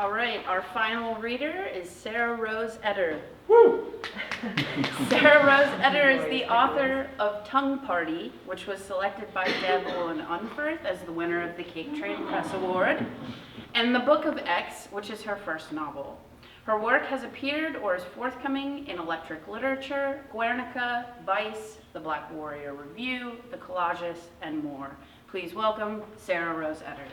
All right, our final reader is Sarah Rose Etter. Woo! Sarah Rose Etter is the author of Tongue Party, which was selected by Deb Olin Unferth as the winner of the Caketrain Press Award, and The Book of X, which is her first novel. Her work has appeared or is forthcoming in Electric Literature, Guernica, Vice, The Black Warrior Review, The Collagist, and more. Please welcome Sarah Rose Etter.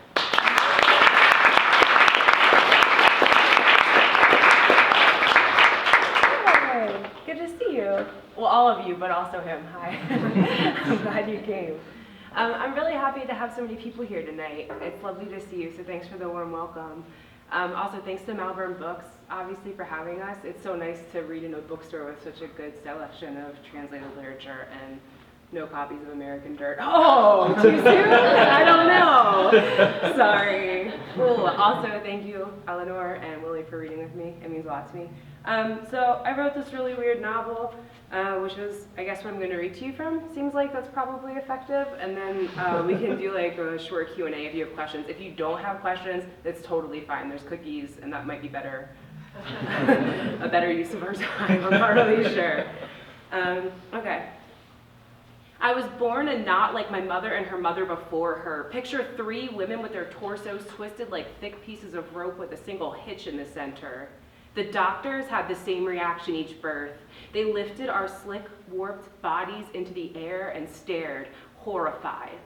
Hi, good to see you. Well, all of you, but also him. Hi. I'm glad you came. I'm really happy to have so many people here tonight. It's lovely to see you, so thanks for the warm welcome. Also, thanks to Malvern Books, obviously, for having us. It's so nice to read in a bookstore with such a good selection of translated literature and no copies of American Dirt. Oh, too soon? I don't know. Sorry. Cool. Also, thank you, Eleanor and Willie, for reading with me. It means a lot to me. So I wrote this really weird novel, which is, I guess, what I'm going to read to you from. Seems like that's probably effective. And then we can do like a short Q&A if you have questions. If you don't have questions, that's totally fine. There's cookies, and that might be better. A better use of our time. I'm not really sure. Okay. I was born and not like my mother and her mother before her. Picture 3 women with their torsos twisted like thick pieces of rope with a single hitch in the center. The doctors had the same reaction each birth. They lifted our slick, warped bodies into the air and stared, horrified.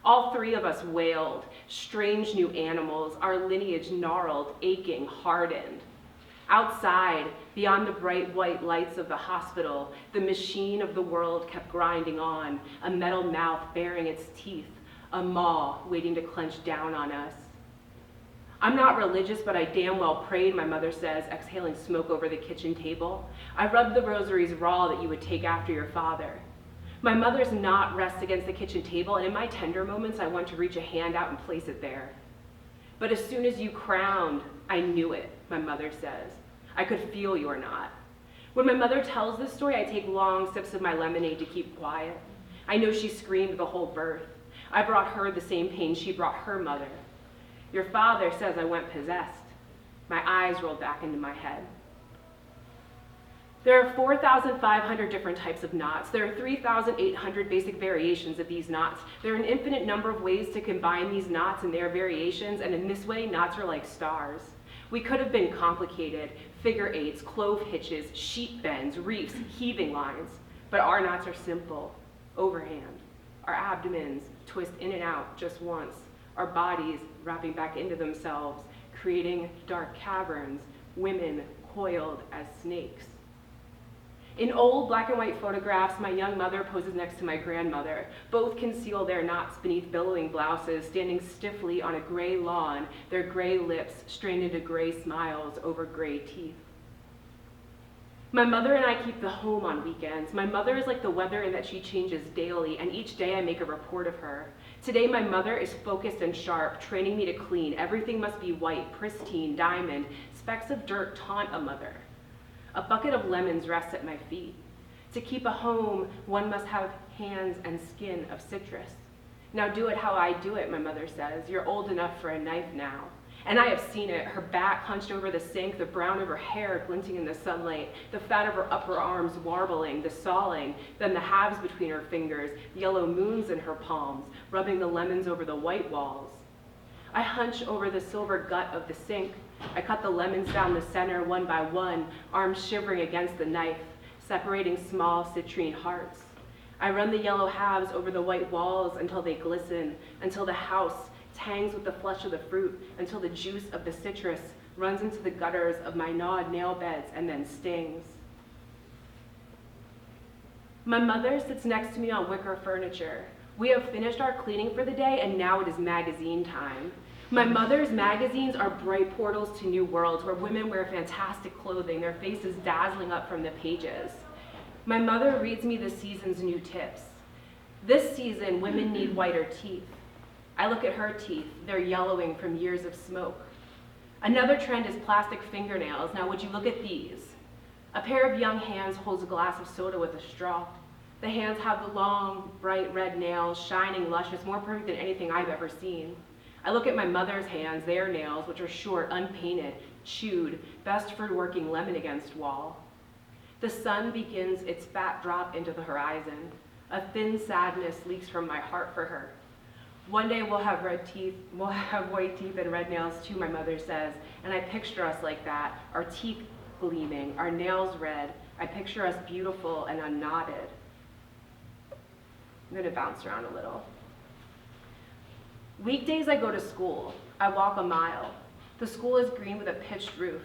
All 3 of us wailed, strange new animals, our lineage gnarled, aching, hardened. Outside, beyond the bright white lights of the hospital, the machine of the world kept grinding on, a metal mouth baring its teeth, a maw waiting to clench down on us. I'm not religious, but I damn well prayed, my mother says, exhaling smoke over the kitchen table. I rubbed the rosaries raw that you would take after your father. My mother's knot rests against the kitchen table, and in my tender moments, I want to reach a hand out and place it there. But as soon as you crowned, I knew it, my mother says. I could feel your knot. When my mother tells this story, I take long sips of my lemonade to keep quiet. I know she screamed the whole birth. I brought her the same pain she brought her mother. Your father says I went possessed. My eyes rolled back into my head. There are 4,500 different types of knots. There are 3,800 basic variations of these knots. There are an infinite number of ways to combine these knots and their variations, and in this way, knots are like stars. We could have been complicated, figure eights, clove hitches, sheep bends, reefs, heaving lines, but our knots are simple, overhand. Our abdomens twist in and out just once, our bodies wrapping back into themselves, creating dark caverns, women coiled as snakes. In old black and white photographs, my young mother poses next to my grandmother. Both conceal their knots beneath billowing blouses, standing stiffly on a gray lawn, their gray lips strained into gray smiles over gray teeth. My mother and I keep the home on weekends. My mother is like the weather in that she changes daily, and each day I make a report of her. Today my mother is focused and sharp, training me to clean. Everything must be white, pristine, diamond. Specks of dirt taunt a mother. A bucket of lemons rests at my feet. To keep a home, one must have hands and skin of citrus. Now do it how I do it, my mother says. You're old enough for a knife now. And I have seen it, her back hunched over the sink, the brown of her hair glinting in the sunlight, the fat of her upper arms warbling, the sawing, then the halves between her fingers, yellow moons in her palms, rubbing the lemons over the white walls. I hunch over the silver gut of the sink. I cut the lemons down the center one by one, arms shivering against the knife, separating small citrine hearts. I run the yellow halves over the white walls until they glisten, until the house tangs with the flesh of the fruit, until the juice of the citrus runs into the gutters of my gnawed nail beds and then stings. My mother sits next to me on wicker furniture. We have finished our cleaning for the day, and now it is magazine time. My mother's magazines are bright portals to new worlds where women wear fantastic clothing, their faces dazzling up from the pages. My mother reads me the season's new tips. This season, women need whiter teeth. I look at her teeth, they're yellowing from years of smoke. Another trend is plastic fingernails. Now would you look at these? A pair of young hands holds a glass of soda with a straw. The hands have the long, bright red nails, shining, luscious, more perfect than anything I've ever seen. I look at my mother's hands, their nails, which are short, unpainted, chewed, best for working lemon against wall. The sun begins its fat drop into the horizon. A thin sadness leaks from my heart for her. One day we'll have white teeth and red nails too, my mother says, and I picture us like that, our teeth gleaming, our nails red. I picture us beautiful and unknotted. I'm gonna bounce around a little. Weekdays I go to school. I walk a mile. The school is green with a pitched roof.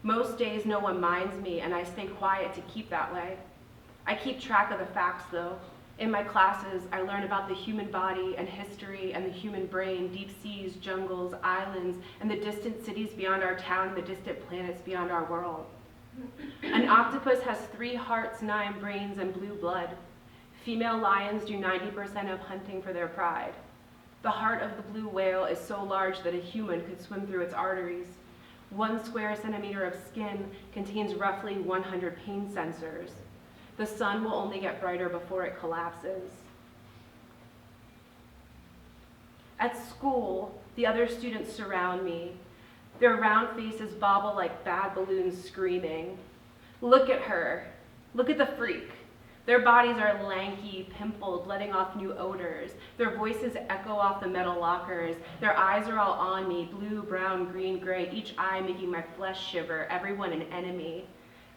Most days no one minds me and I stay quiet to keep that way. I keep track of the facts though. In my classes, I learn about the human body and history and the human brain, deep seas, jungles, islands, and the distant cities beyond our town and the distant planets beyond our world. An octopus has 3 hearts, 9 brains, and blue blood. Female lions do 90% of hunting for their pride. The heart of the blue whale is so large that a human could swim through its arteries. 1 square centimeter of skin contains roughly 100 pain sensors. The sun will only get brighter before it collapses. At school, the other students surround me. Their round faces bobble like bad balloons screaming. Look at her. Look at the freak. Their bodies are lanky, pimpled, letting off new odors. Their voices echo off the metal lockers. Their eyes are all on me, blue, brown, green, gray, each eye making my flesh shiver, everyone an enemy.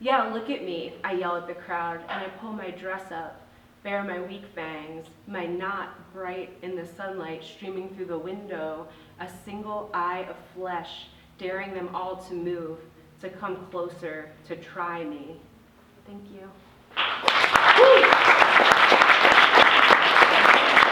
Yeah, look at me, I yell at the crowd, and I pull my dress up, bare my weak fangs, my knot bright in the sunlight streaming through the window, a single eye of flesh, daring them all to move, to come closer, to try me. Thank you.